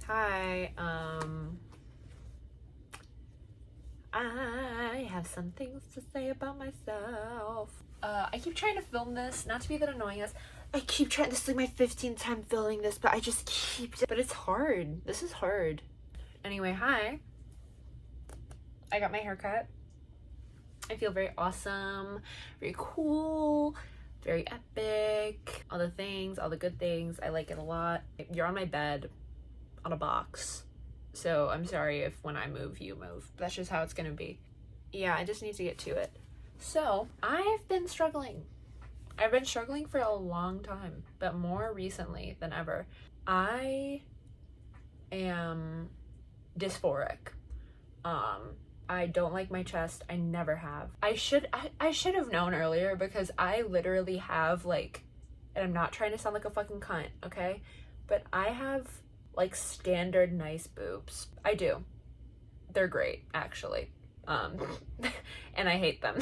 Hi. I have some things to say about myself. I keep trying to film this, not to be that annoying as I keep trying. This is like my 15th time filming this, but I just keep. But it's hard. This is hard. Anyway, hi. I got my hair cut. I feel very awesome, very cool, very epic. All the things, all the good things. I like it a lot. You're on my bed on a box. So I'm sorry if when I move, you move. That's just how it's gonna be. Yeah, I just need to get to it. So I've been struggling. I've been struggling for a long time, but more recently than ever. I am dysphoric. I don't like my chest. I never have. I should have known earlier because I literally have like, and I'm not trying to sound like a fucking cunt, okay? But I have like standard nice boobs. I do. They're great, actually. And I hate them.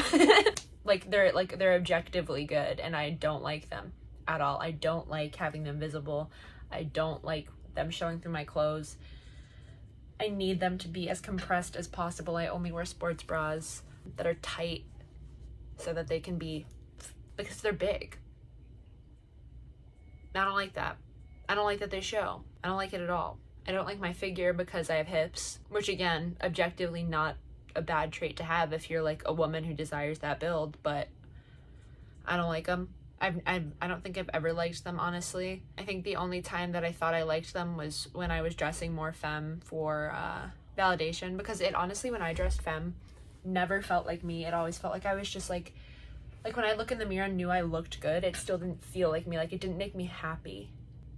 they're objectively good and I don't like them at all. I don't like having them visible. I don't like them showing through my clothes. I need them to be as compressed as possible. I only wear sports bras that are tight so that they can be, because they're big. I don't like that. I don't like that they show. I don't like it at all. I don't like my figure because I have hips, which again, objectively not a bad trait to have if you're like a woman who desires that build, but I don't like them. I don't think I've ever liked them, honestly. I think the only time that I thought I liked them was when I was dressing more femme for validation, because it honestly, when I dressed femme, never felt like me. It always felt like I was just like when I look in the mirror and knew I looked good, it still didn't feel like me. Like it didn't make me happy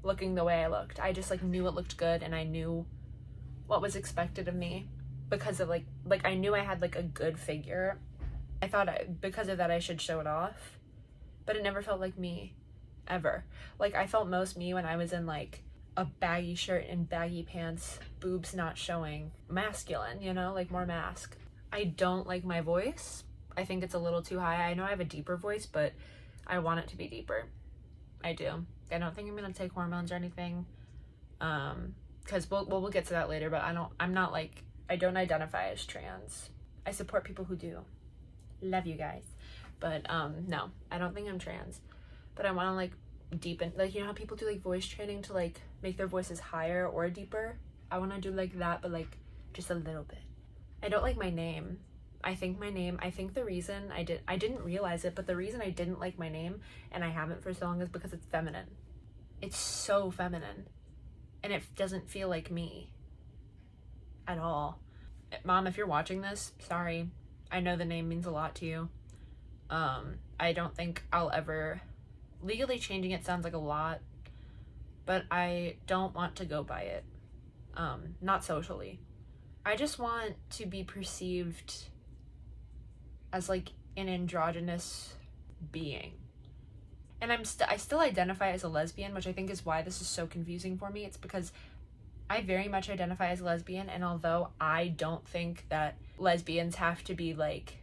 looking the way I looked. I just like knew it looked good and I knew what was expected of me because of like I knew I had like a good figure. I thought because of that I should show it off. But it never felt like me, ever. Like, I felt most me when I was in, like, a baggy shirt and baggy pants, boobs not showing, masculine, you know, like more mask. I don't like my voice. I think it's a little too high. I know I have a deeper voice, but I want it to be deeper. I do. I don't think I'm gonna take hormones or anything, because we'll get to that later, but I don't identify as trans. I support people who do. Love you guys. But no, I don't think I'm trans, but I want to like deepen, like, you know how people do like voice training to like make their voices higher or deeper? I want to do like that, but like just a little bit. I don't like my name. I think the reason I didn't realize it, but the reason I didn't like my name, and I haven't for so long, is because it's feminine. It's so feminine and it doesn't feel like me at all. Mom, if you're watching this, sorry. I know the name means a lot to you. I don't think I'll ever, legally changing it sounds like a lot, but I don't want to go by it. Not socially. I just want to be perceived as like an androgynous being. And I still identify as a lesbian, which I think is why this is so confusing for me. It's because I very much identify as a lesbian, and although I don't think that lesbians have to be like,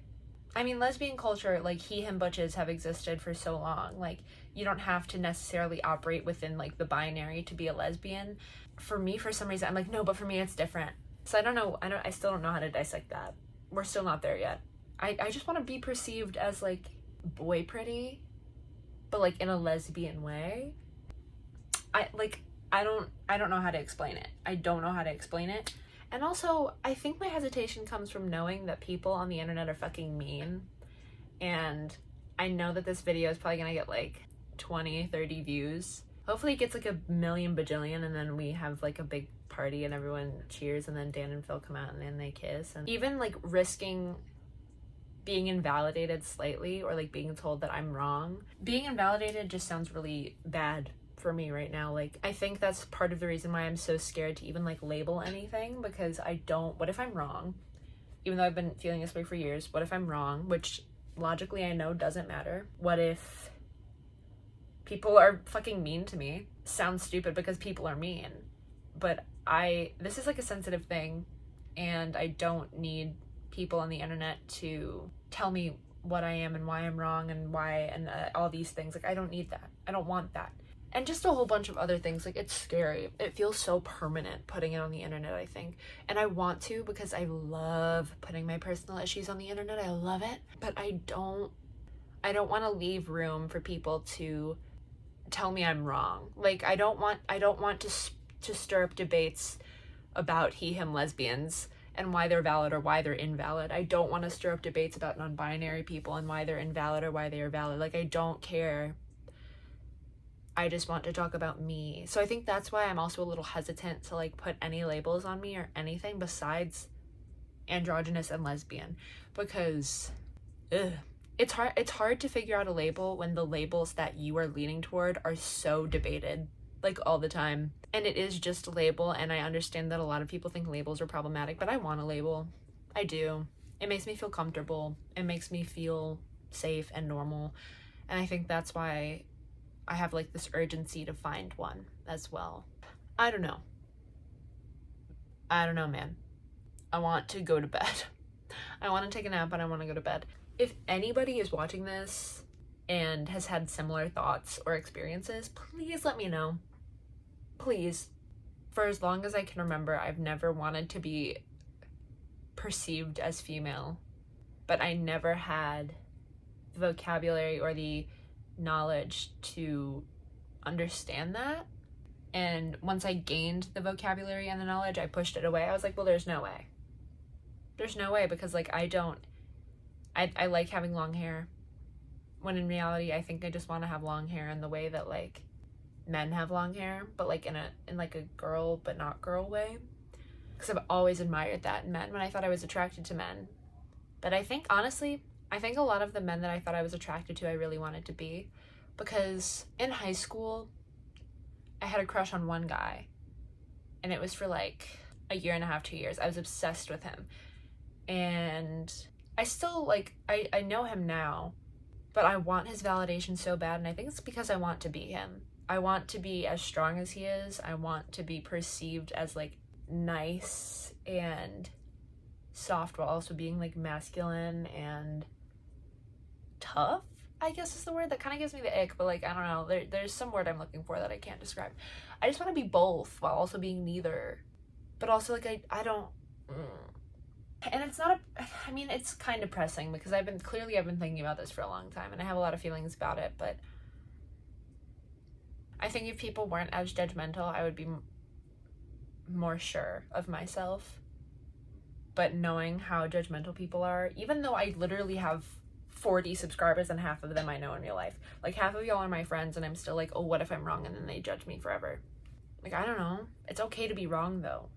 I mean, lesbian culture, like he, him, butches have existed for so long. Like, you don't have to necessarily operate within like the binary to be a lesbian. For me, for some reason, I'm like, no, but for me, it's different. So I don't know. I still don't know how to dissect that. We're still not there yet. I just want to be perceived as like boy pretty, but like in a lesbian way. I don't know how to explain it. I don't know how to explain it. And also, I think my hesitation comes from knowing that people on the internet are fucking mean. And I know that this video is probably gonna get like 20, 30 views. Hopefully it gets like a million bajillion, and then we have like a big party and everyone cheers, and then Dan and Phil come out and then they kiss. And even like risking being invalidated slightly, or like being told that I'm wrong. Being invalidated just sounds really bad for me right now. Like, I think that's part of the reason why I'm so scared to even like label anything, because what if I'm wrong? Even though I've been feeling this way for years, what if I'm wrong? Which logically I know doesn't matter. What if people are fucking mean to me? Sounds stupid because people are mean, but this is like a sensitive thing, and I don't need people on the internet to tell me what I am and why I'm wrong and why, and all these things. Like, I don't need that. I don't want that. and just a whole bunch of other things. Like, it's scary. It feels so permanent putting it on the internet, I think. And I want to, because I love putting my personal issues on the internet. I love it. But I don't want to leave room for people to tell me I'm wrong. Like, I don't want to stir up debates about he, him, lesbians and why they're valid or why they're invalid. I don't want to stir up debates about non-binary people and why they're invalid or why they are valid. Like, I don't care. I just want to talk about me. So I think that's why I'm also a little hesitant to like put any labels on me or anything besides androgynous and lesbian, because it's hard to figure out a label when the labels that you are leaning toward are so debated, like, all the time. And it is just a label, and I understand that a lot of people think labels are problematic, but I want a label. I do. It makes me feel comfortable. It makes me feel safe and normal. And I think that's why I have like this urgency to find one as well. I don't know, man. I want to go to bed. I want to take a nap, and I want to go to bed. If anybody is watching this and has had similar thoughts or experiences, please let me know. Please. For as long as I can remember, I've never wanted to be perceived as female, but I never had the vocabulary or the knowledge to understand that. And once I gained the vocabulary and the knowledge, I pushed it away. I was like, well, there's no way. There's no way, because like I like having long hair, when in reality I think I just want to have long hair in the way that like men have long hair, but like in like a girl but not girl way, because I've always admired that in men when I thought I was attracted to men. But I think honestly, a lot of the men that I thought I was attracted to, I really wanted to be, because in high school I had a crush on one guy, and it was for like a year and a half, 2 years. I was obsessed with him, and I still like, I know him now, but I want his validation so bad, and I think it's because I want to be him. I want to be as strong as he is. I want to be perceived as like nice and soft while also being like masculine and tough, I guess is the word. That kind of gives me the ick, but like, I don't know, there's some word I'm looking for that I can't describe. I just want to be both while also being neither, but also like I don't and it's not I mean, it's kind of depressing, because I've been thinking about this for a long time, and I have a lot of feelings about it. But I think if people weren't as judgmental, I would be more sure of myself. But knowing how judgmental people are, even though I literally have 40 subscribers and half of them I know in real life, like half of y'all are my friends, and I'm still like, oh, what if I'm wrong? And then they judge me forever. Like, I don't know. It's okay to be wrong though.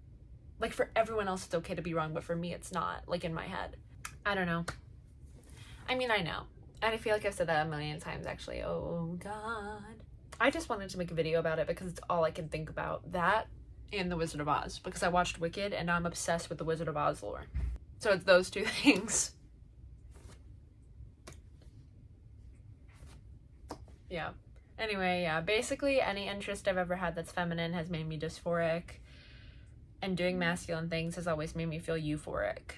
Like, for everyone else it's okay to be wrong, but for me it's not, like, in my head. I don't know. I mean, I know, and I feel like I've said that a million times actually. Oh god. I just wanted to make a video about it because it's all I can think about. That and The Wizard of Oz, because I watched Wicked and I'm obsessed with the Wizard of Oz lore. So it's those two things. Yeah. Anyway, yeah, basically any interest I've ever had that's feminine has made me dysphoric, and doing masculine things has always made me feel euphoric.